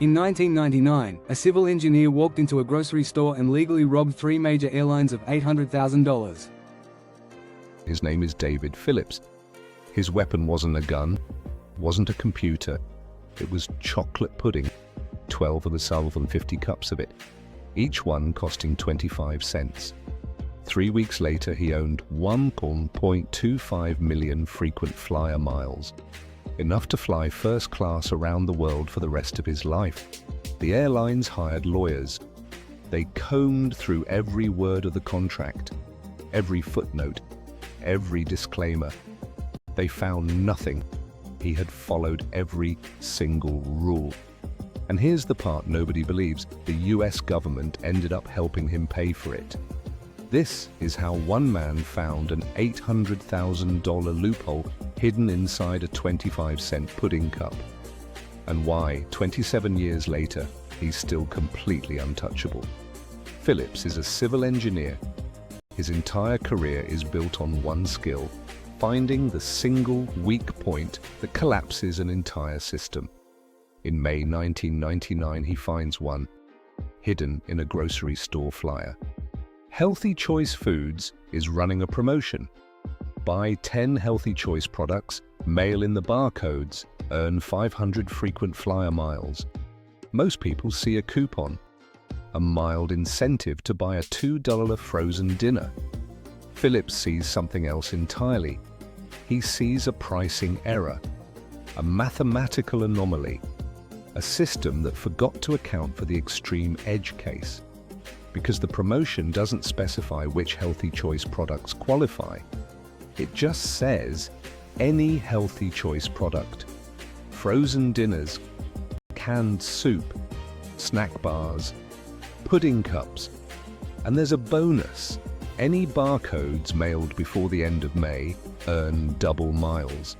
In 1999, a civil engineer walked into a grocery store and legally robbed 3 major airlines of $800,000. His name is David Phillips. His weapon wasn't a gun, wasn't a computer. It was chocolate pudding, 12 of the 750 cups of it, each one costing 25 cents. 3 weeks later, he owned 1.25 million frequent flyer miles, enough to fly first class around the world for the rest of his life. The airlines hired lawyers. They combed through every word of the contract, every footnote, every disclaimer. They found nothing. He had followed every single rule. And here's the part nobody believes: the US government ended up helping him pay for it. This is how one man found an $800,000 loophole hidden inside a 25-cent pudding cup, and why, 27 years later, he's still completely untouchable. Phillips is a civil engineer. His entire career is built on one skill: finding the single weak point that collapses an entire system. In May 1999, he finds one, hidden in a grocery store flyer. Healthy Choice Foods is running a promotion. Buy 10 Healthy Choice products, mail in the barcodes, earn 500 frequent flyer miles. Most people see a coupon, a mild incentive to buy a $2 frozen dinner. Phillips sees something else entirely. He sees a pricing error, a mathematical anomaly, a system that forgot to account for the extreme edge case. Because the promotion doesn't specify which Healthy Choice products qualify. It just says any Healthy Choice product. Frozen dinners, canned soup, snack bars, pudding cups. And there's a bonus: any barcodes mailed before the end of May earn double miles.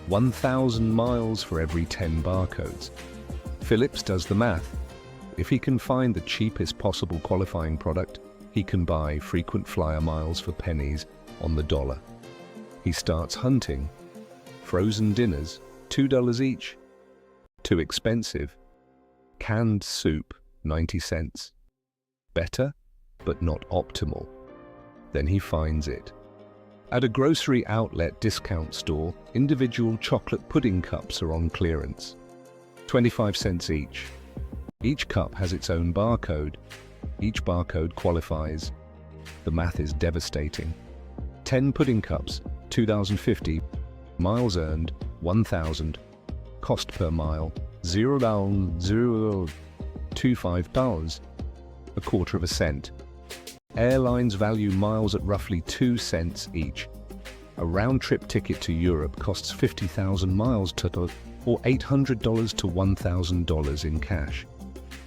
1,000 miles for every 10 barcodes. Phillips does the math. If he can find the cheapest possible qualifying product, he can buy frequent flyer miles for pennies on the dollar. He starts hunting. Frozen dinners, $2 each. Too expensive. Canned soup, 90 cents. Better, but not optimal. Then he finds it. At a grocery outlet discount store, individual chocolate pudding cups are on clearance. 25 cents each. Each cup has its own barcode. Each barcode qualifies. The math is devastating. 10 pudding cups, 2,050. Miles earned, 1,000. Cost per mile, $0.025, a quarter of a cent. Airlines value miles at roughly 2 cents each. A round-trip ticket to Europe costs 50,000 miles total, or $800 to $1,000 in cash.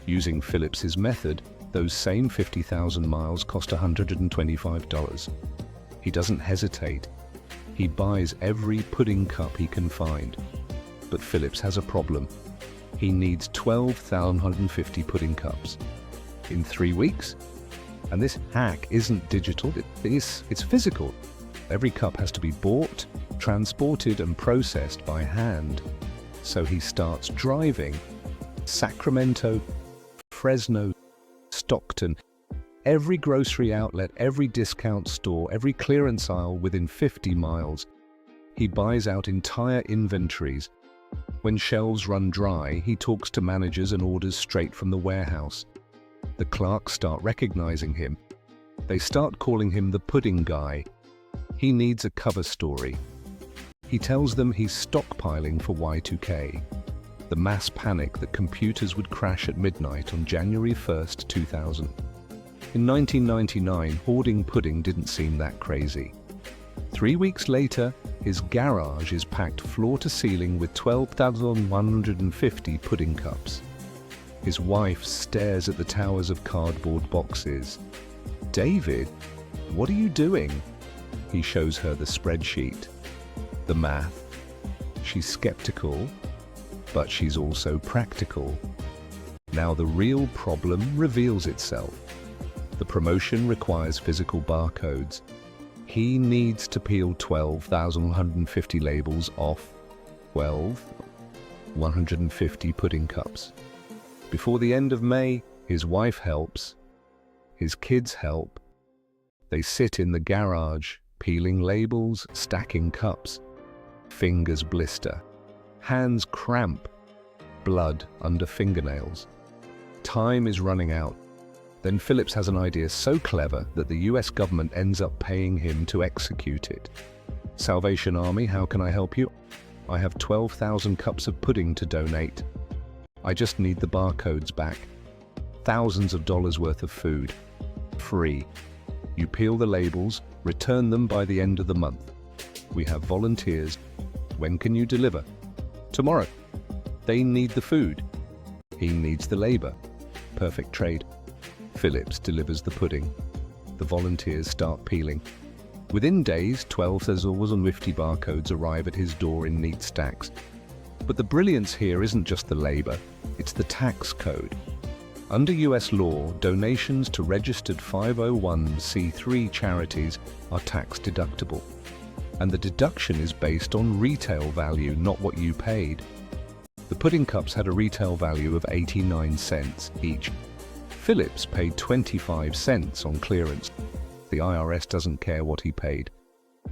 Using Phillips's method, those same 50,000 miles cost $125. He doesn't hesitate. He buys every pudding cup he can find. But Phillips has a problem. He needs 12,150 pudding cups. In 3 weeks? And this hack isn't digital, it's physical. Every cup has to be bought, transported and processed by hand. So he starts driving. Sacramento, Fresno, Stockton, every grocery outlet, every discount store, every clearance aisle within 50 miles. He buys out entire inventories. When shelves run dry, he talks to managers and orders straight from the warehouse. The clerks start recognizing him. They start calling him the pudding guy. He needs a cover story. He tells them he's stockpiling for Y2K. The mass panic that computers would crash at midnight on January 1st, 2000. In 1999, hoarding pudding didn't seem that crazy. 3 weeks later, his garage is packed floor to ceiling with 12,150 pudding cups. His wife stares at the towers of cardboard boxes. "David, what are you doing?" He shows her the spreadsheet, the math. She's skeptical, but she's also practical. Now the real problem reveals itself. The promotion requires physical barcodes. He needs to peel 12,150 labels off 150 pudding cups. Before the end of May, his wife helps. His kids help. They sit in the garage, peeling labels, stacking cups. Fingers blister. Hands cramp. Blood under fingernails. Time is running out. Then Phillips has an idea so clever that the US government ends up paying him to execute it. Salvation Army, how can I help you? I have 12,000 cups of pudding to donate. I just need the barcodes back. Thousands of dollars worth of food. Free. You peel the labels, return them by the end of the month. We have volunteers. When can you deliver? Tomorrow. They need the food. He needs the labor. Perfect trade. Phillips delivers the pudding. The volunteers start peeling. Within days, 12,050 barcodes arrive at his door in neat stacks. But the brilliance here isn't just the labor, it's the tax code. Under US law, donations to registered 501c3 charities are tax deductible. And the deduction is based on retail value, not what you paid. The pudding cups had a retail value of 89 cents each. Phillips paid 25 cents on clearance. The IRS doesn't care what he paid.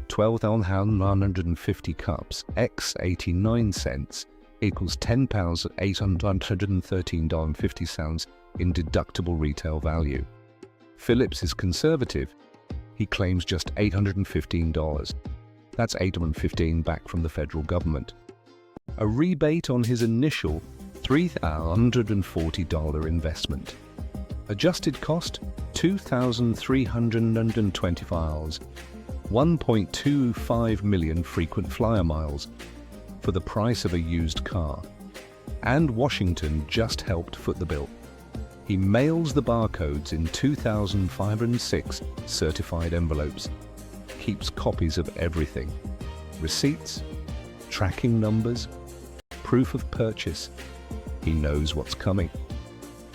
12,950 cups x 89 cents equals $10,813.50 in deductible retail value. Phillips is conservative. He claims just $815. That's $815 back from the federal government. A rebate on his initial $3,140 investment. Adjusted cost, $2,320, 1.25 million frequent flyer miles for the price of a used car. And Washington just helped foot the bill. He mails the barcodes in 2,506 certified envelopes, keeps copies of everything, receipts, tracking numbers, proof of purchase. He knows what's coming.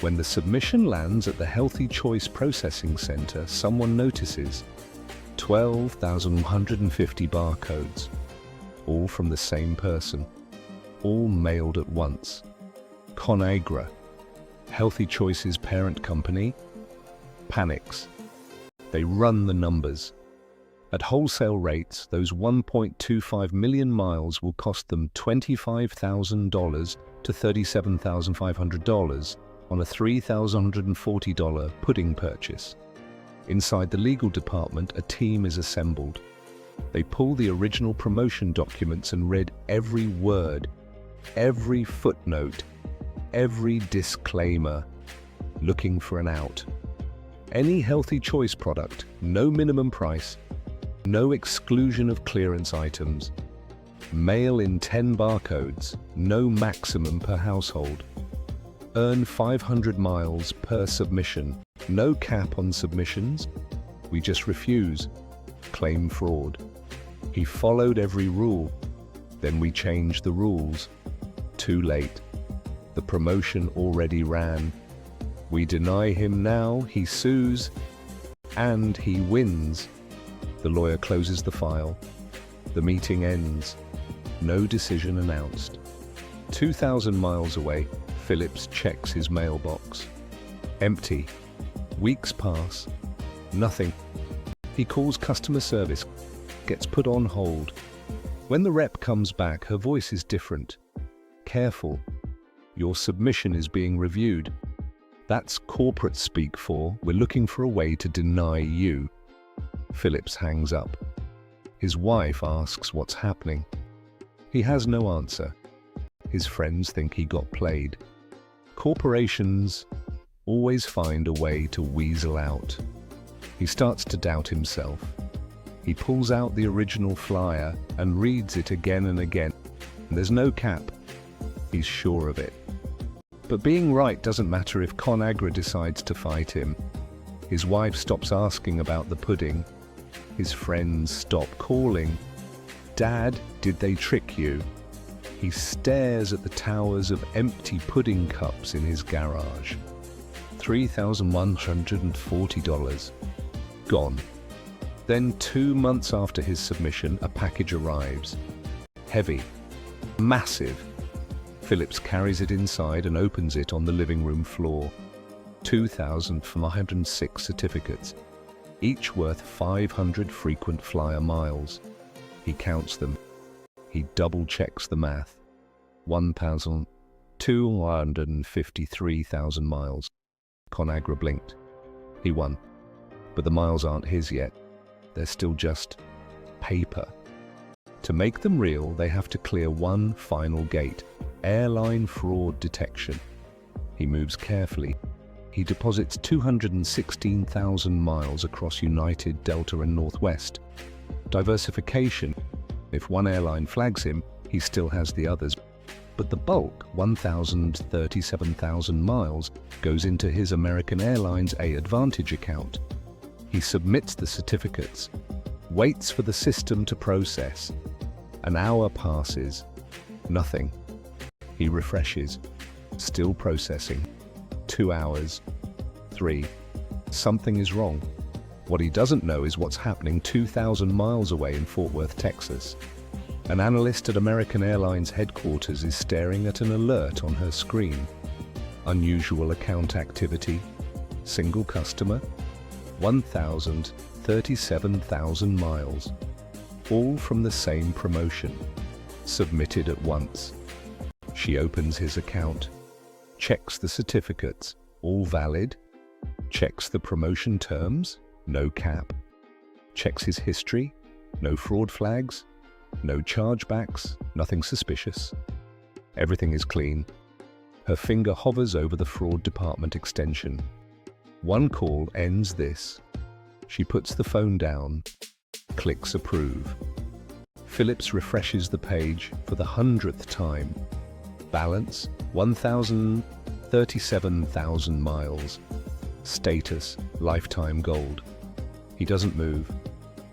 When the submission lands at the Healthy Choice Processing Center, someone notices 12,150 barcodes, all from the same person, all mailed at once. ConAgra, Healthy Choice's parent company, panics. They run the numbers. At wholesale rates, those 1.25 million miles will cost them $25,000 to $37,500 on a $3,140 pudding purchase. Inside the legal department, a team is assembled. They pull the original promotion documents and read every word, every footnote, every disclaimer, looking for an out. Any Healthy Choice product, no minimum price, no exclusion of clearance items, mail in 10 barcodes, no maximum per household. Earn 500 miles per submission. No cap on submissions. We just refuse. Claim fraud. He followed every rule. Then we changed the rules. Too late. The promotion already ran. We deny him now, he sues, and he wins. The lawyer closes the file. The meeting ends. No decision announced. 2,000 miles away, Phillips checks his mailbox. Empty. Weeks pass. Nothing. He calls customer service. Gets put on hold. When the rep comes back, her voice is different. Careful. Your submission is being reviewed. That's corporate speak for, we're looking for a way to deny you. Phillips hangs up. His wife asks what's happening. He has no answer. His friends think he got played. Corporations always find a way to weasel out. He starts to doubt himself. He pulls out the original flyer and reads it again and again. There's no cap. He's sure of it. But being right doesn't matter if ConAgra decides to fight him. His wife stops asking about the pudding. His friends stop calling. Dad, did they trick you? He stares at the towers of empty pudding cups in his garage. $3,140. Gone. Then 2 months after his submission, a package arrives. Heavy. Massive. Phillips carries it inside and opens it on the living room floor. 2,506 certificates, each worth 500 frequent flyer miles. He counts them. He double-checks the math. 1,253,000 miles. Conagra blinked. He won. But the miles aren't his yet. They're still just paper. To make them real, they have to clear one final gate: airline fraud detection. He moves carefully. He deposits 216,000 miles across United, Delta, and Northwest. Diversification. If one airline flags him, he still has the others. But the bulk, 1,037,000 miles, goes into his American Airlines AAdvantage account. He submits the certificates, waits for the system to process. An hour passes. Nothing. He refreshes. Still processing. 2 hours. 3. Something is wrong. What he doesn't know is what's happening 2,000 miles away in Fort Worth, Texas. An analyst at American Airlines headquarters is staring at an alert on her screen. Unusual account activity. Single customer. 1,037,000 miles. All from the same promotion. Submitted at once. She opens his account. Checks the certificates. All valid. Checks the promotion terms. No cap. Checks his history. No fraud flags. No chargebacks. Nothing suspicious. Everything is clean. Her finger hovers over the fraud department extension. One call ends this. She puts the phone down. Clicks approve. Phillips refreshes the page for the 100th time. Balance, 1,037,000 miles. Status, lifetime gold. He doesn't move.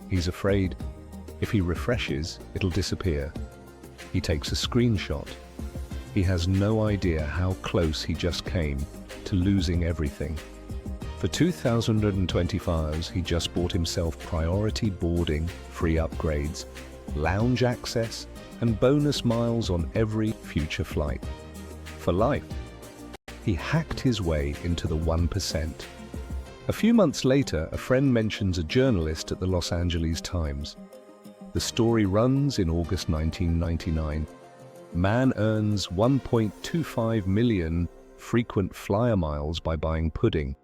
He's afraid if he refreshes, it'll disappear. He takes a screenshot. He has no idea how close he just came to losing everything. For 2025s, he just bought himself priority boarding, free upgrades, lounge access, and bonus miles on every future flight. For life, he hacked his way into the 1%. A few months later, a friend mentions a journalist at the Los Angeles Times. The story runs in August 1999. Man earns 1.25 million frequent flyer miles by buying pudding.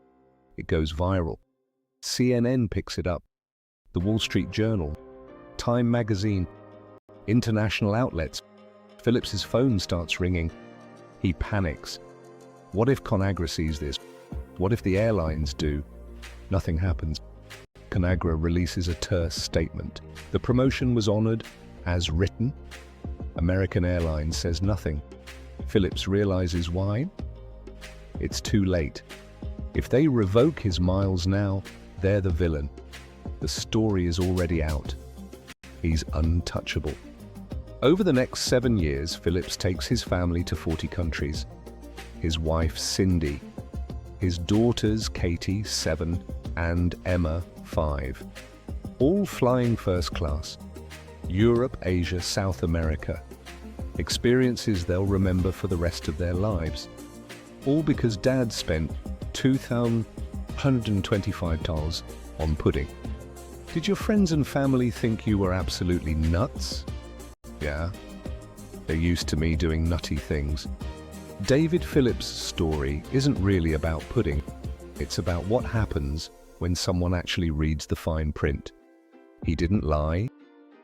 It goes viral. CNN picks it up. The Wall Street Journal, Time magazine, international outlets. Phillips's phone starts ringing. He panics. What if Conagra sees this? What if the airlines do? Nothing happens. Conagra releases a terse statement. The promotion was honored as written. American Airlines says nothing. Phillips realizes why. It's too late. If they revoke his miles now, they're the villain. The story is already out. He's untouchable. Over the next 7 years, Phillips takes his family to 40 countries. His wife, Cindy. His daughters, Katie, 7, and Emma, 5. All flying first class. Europe, Asia, South America. Experiences they'll remember for the rest of their lives. All because Dad spent $2,125 on pudding. Did your friends and family think you were absolutely nuts? Yeah, they're used to me doing nutty things. David Phillips' story isn't really about pudding. It's about what happens when someone actually reads the fine print. He didn't lie.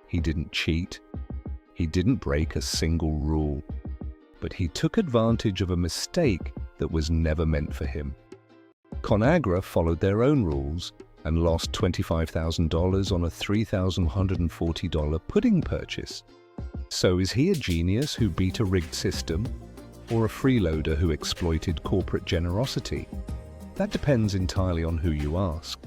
He didn't cheat. He didn't break a single rule. But he took advantage of a mistake that was never meant for him. Conagra followed their own rules and lost $25,000 on a $3,140 pudding purchase. So is he a genius who beat a rigged system, or a freeloader who exploited corporate generosity? That depends entirely on who you ask.